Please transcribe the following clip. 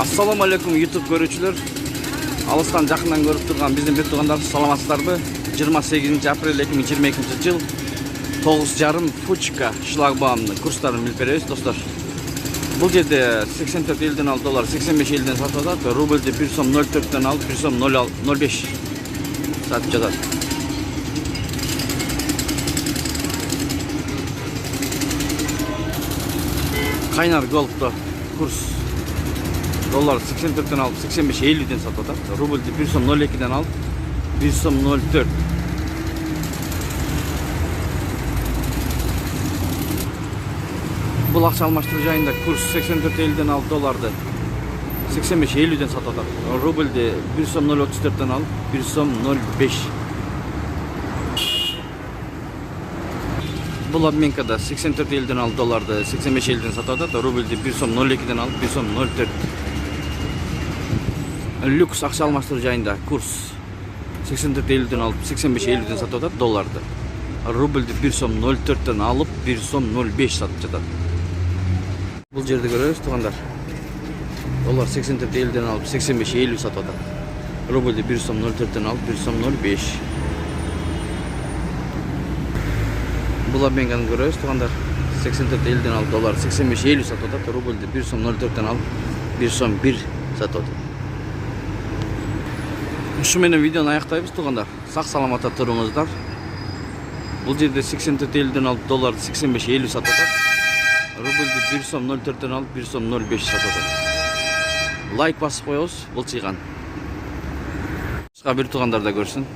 Assalamu alaikum YouTube görүүчүлөр. Алыстан жакындан көрүп турган биздин бир туугандар саламатсыздарбы? 28 апрель 2022 жыл 9,5 фучка шлагбаумдун курстарын билип беребиз, достор. Бул жерде 84 элден алып доллар 85 элден сатып атат. Рубльди 1 сом 04ден алып 1 сом 0,05 сатып жатат. Кайнар голдто курс доллар 84ден алып 85 50ден сатып атат. Рубльди 1 сом 02ден алып 1 сом 04. Бул акча алмаштыруу жайында курс 84 элден алып долларды 85 50ден сатып атат. Рубльди 1 сом 0,34ден алып 1 сом 0,5. Бул обменкада 84 элден алып долларды 85 элден сатып атат. Рубльди 1 сом 02ден алып 1 сом 04. Люкс акча алмаштыруу жайында курс 84 элден алып 85 50ден сатып атат долларды. Рубльди 1 сом 04ден алып 1 сом 05 сатып жатат. Бул жерде көрөбүз, туугандар. Доллар 84 элден алып 85 50 сатып атат. Рубльди 1 сом 04ден алып 1 сом 05. Бул обменканы көрөбүз, туугандар. 84 элден алып доллар 85 50 сатып атат. Рубльди 1 сом 04ден алып 1 сом 1 сатып атат. Ушу менен видеону аяктайбыз, туугандар. Сак саламатта туруңуздар. Бул жерде 84 элден алып доллар 85 50 сатып атат. Рубльди 1 сом 04ден алып 1 сом 05 сатып атат. Лайк басып коебуз, бул чыйган. Башка бир туугандар да көрсүн.